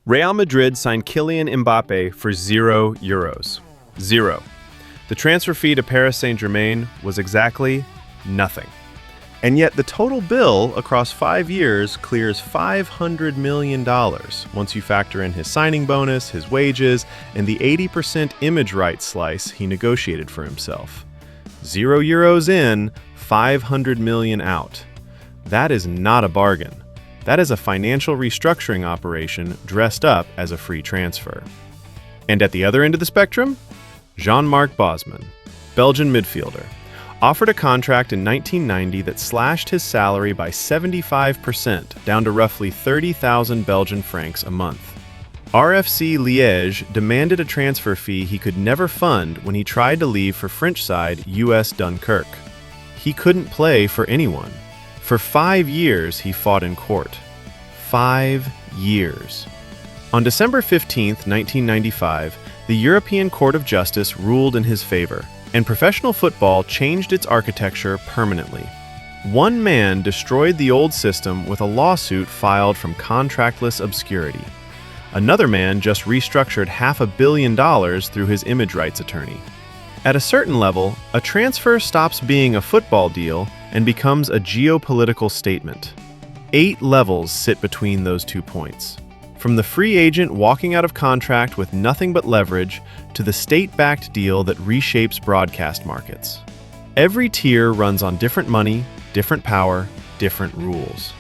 Real Madrid signed Kylian Mbappe for €0. Zero. The transfer fee to Paris Saint-Germain was exactly nothing. And yet the total bill across 5 years clears $500 million once you factor in his signing bonus, his wages, and the 80% image rights slice he negotiated for himself. €0 in, 500 million out. That is not a bargain. That is a financial restructuring operation dressed up as a free transfer. And at the other end of the spectrum, Jean-Marc Bosman, Belgian midfielder, offered a contract in 1990 that slashed his salary by 75% down to roughly 30,000 Belgian francs a month. RFC Liège demanded a transfer fee he could never fund when he tried to leave for French side US Dunkirk. He couldn't play for anyone. For 5 years, he fought in court. 5 years. On December 15, 1995, the European Court of Justice ruled in his favor, and professional football changed its architecture permanently. One man destroyed the old system with a lawsuit filed from contractless obscurity. Another man just restructured $500 million through his image rights attorney. At a certain level, a transfer stops being a football deal and becomes a geopolitical statement. 8 levels sit between those 2 points. From the free agent walking out of contract with nothing but leverage to the state-backed deal that reshapes broadcast markets. Every tier runs on different money, different power, different rules.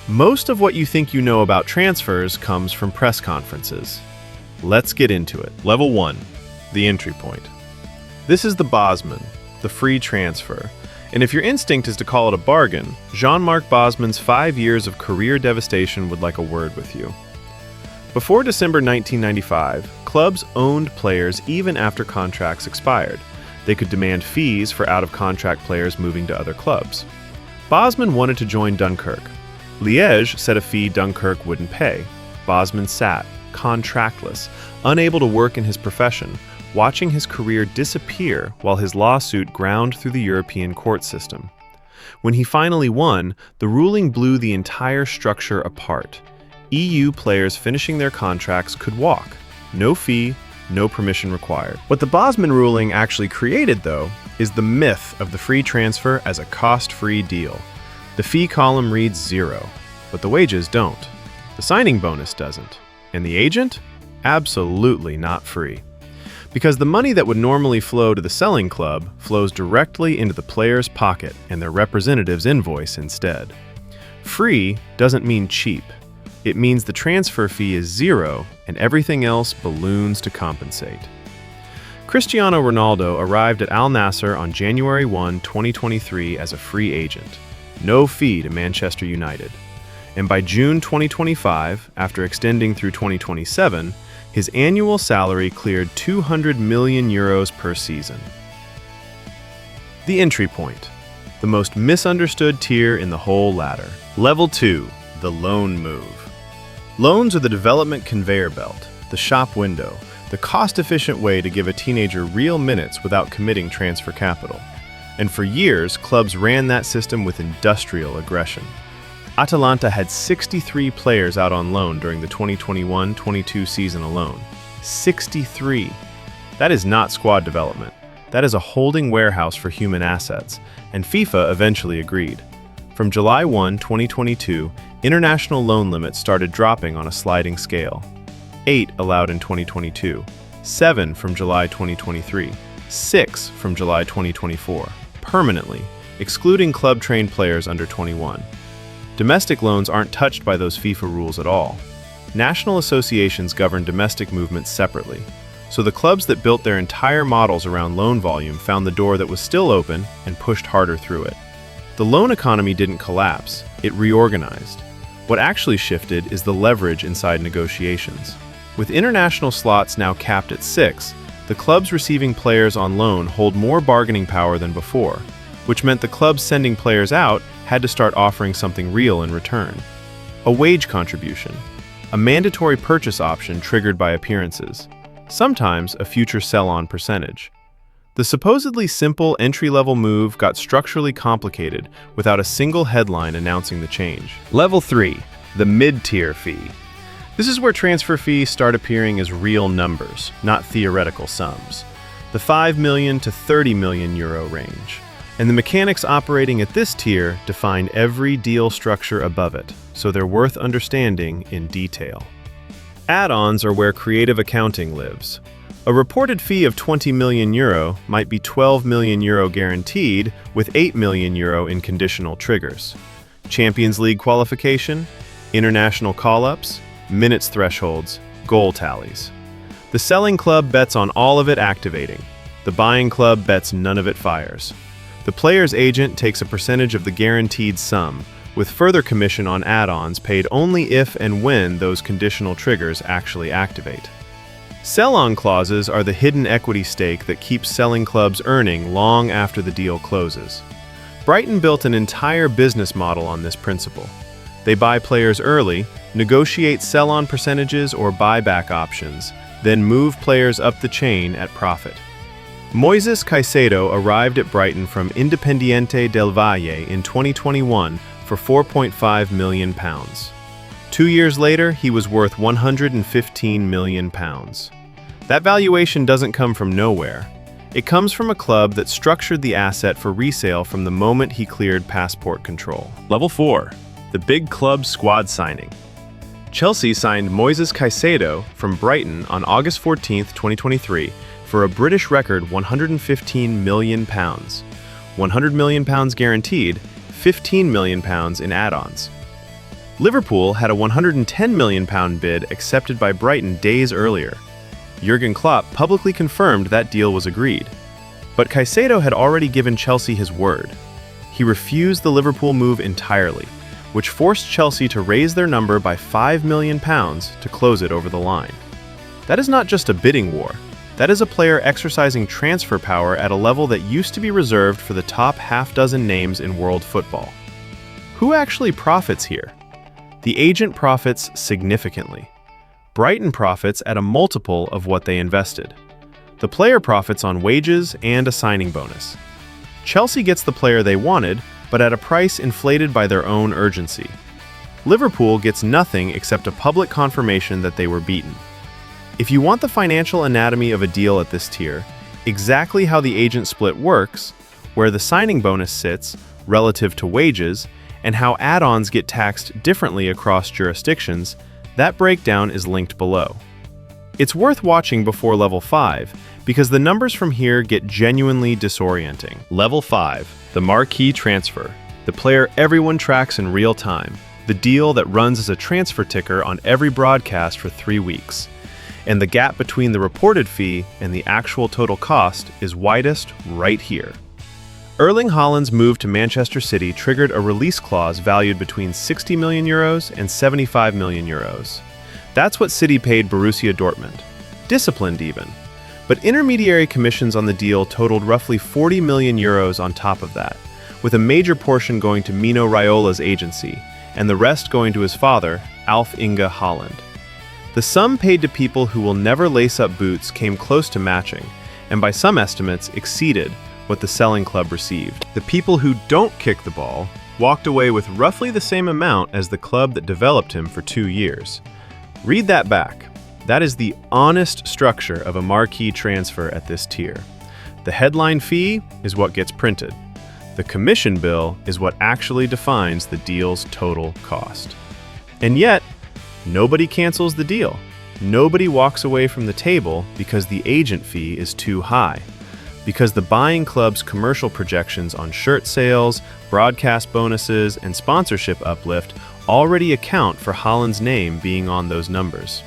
Most of what you think you know about transfers comes from press conferences. Let's get into it. Level 1, the entry point. This is the Bosman, the free transfer. And if your instinct is to call it a bargain, Jean-Marc Bosman's 5 years of career devastation would like a word with you. Before December 1995, clubs owned players even after contracts expired. They could demand fees for out-of-contract players moving to other clubs. Bosman wanted to join Dunkirk. Liège set a fee Dunkirk wouldn't pay. Bosman sat, contractless, unable to work in his profession, watching his career disappear while his lawsuit ground through the European court system. When he finally won, the ruling blew the entire structure apart. EU players finishing their contracts could walk. No fee, no permission required. What the Bosman ruling actually created, though, is the myth of the free transfer as a cost-free deal. The fee column reads 0, but the wages don't. The signing bonus doesn't. And the agent? Absolutely not free. Because the money that would normally flow to the selling club flows directly into the player's pocket and their representative's invoice instead. Free doesn't mean cheap. It means the transfer fee is 0 and everything else balloons to compensate. Cristiano Ronaldo arrived at Al Nassr on January 1, 2023 as a free agent. No fee to Manchester United. And by June 2025, after extending through 2027, his annual salary cleared €200 million per season. The entry point. The most misunderstood tier in the whole ladder. Level 2, the loan move. Loans are the development conveyor belt, the shop window, the cost-efficient way to give a teenager real minutes without committing transfer capital. And for years, clubs ran that system with industrial aggression. Atalanta had 63 players out on loan during the 2021-22 season alone. 63. That is not squad development. That is a holding warehouse for human assets, and FIFA eventually agreed. From July 1, 2022, international loan limits started dropping on a sliding scale. 8 allowed in 2022, 7 from July 2023, 6 from July 2024, permanently, excluding club-trained players under 21. Domestic loans aren't touched by those FIFA rules at all. National associations govern domestic movements separately, so the clubs that built their entire models around loan volume found the door that was still open and pushed harder through it. The loan economy didn't collapse, it reorganized. What actually shifted is the leverage inside negotiations. With international slots now capped at 6, the clubs receiving players on loan hold more bargaining power than before, which meant the clubs sending players out had to start offering something real in return. A wage contribution, a mandatory purchase option triggered by appearances, sometimes a future sell-on percentage. The supposedly simple entry-level move got structurally complicated without a single headline announcing the change. Level 3, the mid-tier fee. This is where transfer fees start appearing as real numbers, not theoretical sums. The 5 million to 30 million euro range. And the mechanics operating at this tier define every deal structure above it, so they're worth understanding in detail. Add-ons are where creative accounting lives. A reported fee of 20 million euro might be 12 million euro guaranteed, with 8 million euro in conditional triggers. Champions League qualification, international call-ups, minutes thresholds, goal tallies. The selling club bets on all of it activating. The buying club bets none of it fires. The player's agent takes a percentage of the guaranteed sum, with further commission on add-ons paid only if and when those conditional triggers actually activate. Sell-on clauses are the hidden equity stake that keeps selling clubs earning long after the deal closes. Brighton built an entire business model on this principle. They buy players early, negotiate sell-on percentages or buyback options, then move players up the chain at profit. Moises Caicedo arrived at Brighton from Independiente del Valle in 2021 for £4.5 million. 2 years later, he was worth £115 million. That valuation doesn't come from nowhere. It comes from a club that structured the asset for resale from the moment he cleared passport control. Level 4. The big club squad signing. Chelsea signed Moises Caicedo from Brighton on August 14, 2023 for a British record £115 million. £100 million guaranteed, £15 million in add-ons. Liverpool had a £110 million bid accepted by Brighton days earlier. Jurgen Klopp publicly confirmed that deal was agreed. But Caicedo had already given Chelsea his word. He refused the Liverpool move entirely, which forced Chelsea to raise their number by £5 million to close it over the line. That is not just a bidding war. That is a player exercising transfer power at a level that used to be reserved for the top half-dozen names in world football. Who actually profits here? The agent profits significantly. Brighton profits at a multiple of what they invested. The player profits on wages and a signing bonus. Chelsea gets the player they wanted, but at a price inflated by their own urgency. Liverpool gets nothing except a public confirmation that they were beaten. If you want the financial anatomy of a deal at this tier, exactly how the agent split works, where the signing bonus sits relative to wages, and how add-ons get taxed differently across jurisdictions, that breakdown is linked below. It's worth watching before Level 5, because the numbers from here get genuinely disorienting. Level 5, the marquee transfer, the player everyone tracks in real time, the deal that runs as a transfer ticker on every broadcast for 3 weeks. And the gap between the reported fee and the actual total cost is widest right here. Erling Haaland's move to Manchester City triggered a release clause valued between 60 million euros and 75 million euros. That's what City paid Borussia Dortmund. Disciplined even. But intermediary commissions on the deal totaled roughly 40 million euros on top of that, with a major portion going to Mino Raiola's agency, and the rest going to his father, Alf Inge Haaland. The sum paid to people who will never lace up boots came close to matching, and by some estimates exceeded what the selling club received. The people who don't kick the ball walked away with roughly the same amount as the club that developed him for 2 years. Read that back. That is the honest structure of a marquee transfer at this tier. The headline fee is what gets printed. The commission bill is what actually defines the deal's total cost. And yet, nobody cancels the deal. Nobody walks away from the table because the agent fee is too high. Because the buying club's commercial projections on shirt sales, broadcast bonuses, and sponsorship uplift already account for Haaland's name being on those numbers.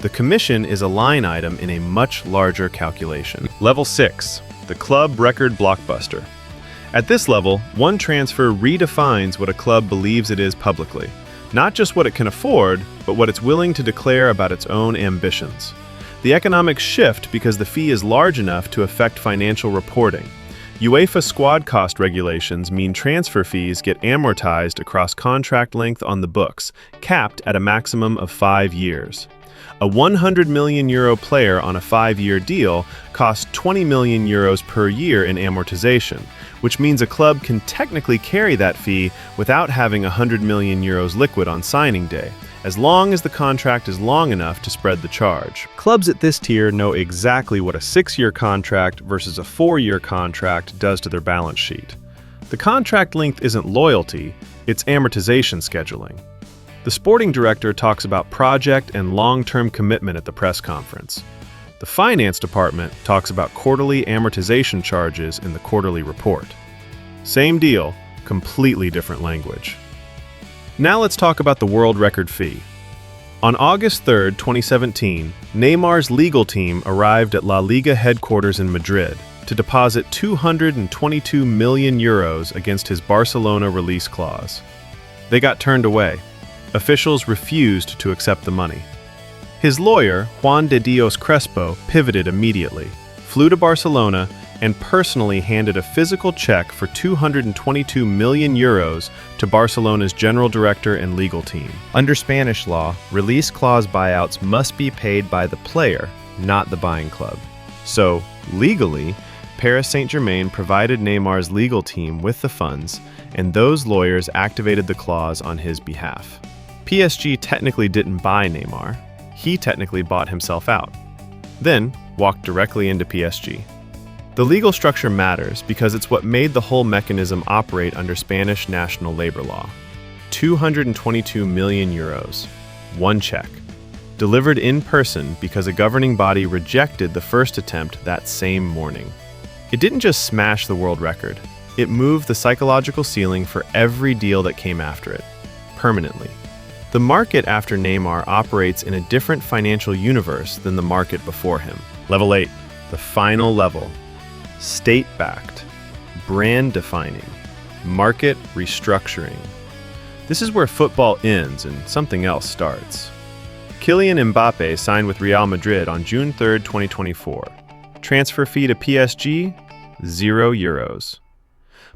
The commission is a line item in a much larger calculation. Level 6, the club record blockbuster. At this level, one transfer redefines what a club believes it is publicly. Not just what it can afford, but what it's willing to declare about its own ambitions. The economics shift because the fee is large enough to affect financial reporting. UEFA squad cost regulations mean transfer fees get amortized across contract length on the books, capped at a maximum of 5 years. A 100 million euro player on a 5-year deal costs 20 million euros per year in amortization, which means a club can technically carry that fee without having 100 million euros liquid on signing day, as long as the contract is long enough to spread the charge. Clubs at this tier know exactly what a 6-year contract versus a 4-year contract does to their balance sheet. The contract length isn't loyalty, it's amortization scheduling. The sporting director talks about project and long-term commitment at the press conference. The finance department talks about quarterly amortization charges in the quarterly report. Same deal, completely different language. Now let's talk about the world record fee. On August 3, 2017, Neymar's legal team arrived at La Liga headquarters in Madrid to deposit 222 million euros against his Barcelona release clause. They got turned away. Officials refused to accept the money. His lawyer, Juan de Dios Crespo, pivoted immediately, flew to Barcelona, and personally handed a physical check for 222 million euros to Barcelona's general director and legal team. Under Spanish law, release clause buyouts must be paid by the player, not the buying club. So, legally, Paris Saint-Germain provided Neymar's legal team with the funds, and those lawyers activated the clause on his behalf. PSG technically didn't buy Neymar. He technically bought himself out, then walked directly into PSG. The legal structure matters because it's what made the whole mechanism operate under Spanish national labor law. 222 million euros, one check, delivered in person because a governing body rejected the first attempt that same morning. It didn't just smash the world record, it moved the psychological ceiling for every deal that came after it, permanently. The market after Neymar operates in a different financial universe than the market before him. Level 8, the final level. State-backed, brand-defining, market restructuring. This is where football ends and something else starts. Kylian Mbappé signed with Real Madrid on June 3, 2024. Transfer fee to PSG, €0.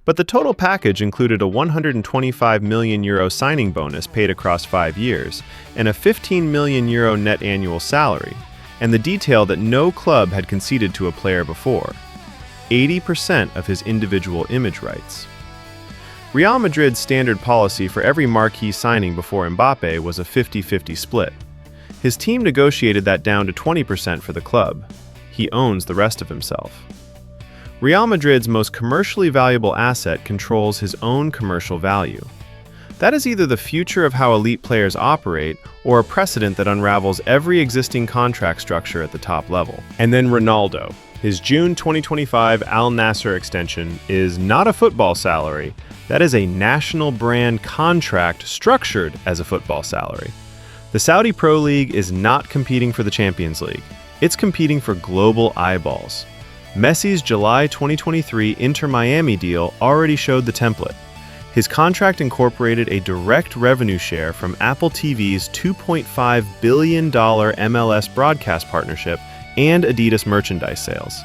But the total package included a 125 million euro signing bonus paid across 5 years and a 15 million euro net annual salary, and the detail that no club had conceded to a player before. 80% of his individual image rights. Real Madrid's standard policy for every marquee signing before Mbappé was a 50-50 split. His team negotiated that down to 20% for the club. He owns the rest of himself. Real Madrid's most commercially valuable asset controls his own commercial value. That is either the future of how elite players operate or a precedent that unravels every existing contract structure at the top level. And then Ronaldo. His June 2025 Al Nassr extension is not a football salary, that is a national brand contract structured as a football salary. The Saudi Pro League is not competing for the Champions League, it's competing for global eyeballs. Messi's July 2023 Inter Miami deal already showed the template. His contract incorporated a direct revenue share from Apple TV's $2.5 billion MLS broadcast partnership and Adidas merchandise sales.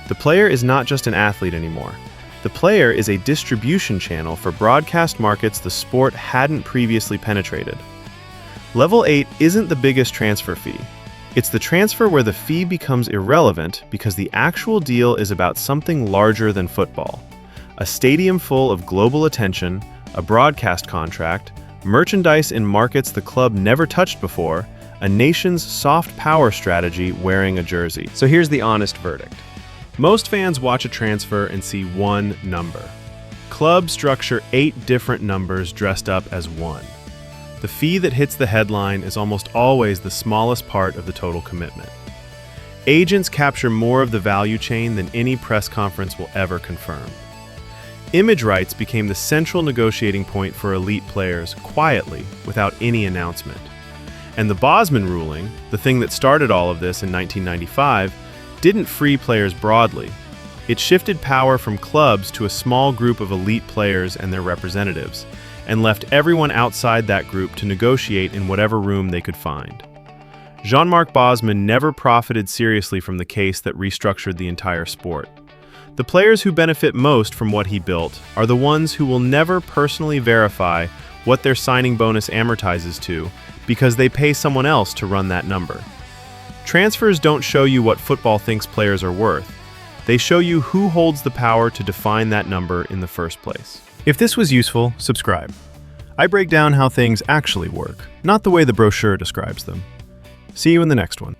The player is not just an athlete anymore. The player is a distribution channel for broadcast markets the sport hadn't previously penetrated. Level 8 isn't the biggest transfer fee. It's the transfer where the fee becomes irrelevant because the actual deal is about something larger than football. A stadium full of global attention, a broadcast contract, merchandise in markets the club never touched before, a nation's soft power strategy wearing a jersey. So here's the honest verdict. Most fans watch a transfer and see one number. Clubs structure 8 different numbers dressed up as one. The fee that hits the headline is almost always the smallest part of the total commitment. Agents capture more of the value chain than any press conference will ever confirm. Image rights became the central negotiating point for elite players quietly, without any announcement. And the Bosman ruling, the thing that started all of this in 1995, didn't free players broadly. It shifted power from clubs to a small group of elite players and their representatives, and left everyone outside that group to negotiate in whatever room they could find. Jean-Marc Bosman never profited seriously from the case that restructured the entire sport. The players who benefit most from what he built are the ones who will never personally verify what their signing bonus amortizes to because they pay someone else to run that number. Transfers don't show you what football thinks players are worth. They show you who holds the power to define that number in the first place. If this was useful, subscribe. I break down how things actually work. not the way the brochure describes them. See you in the next one.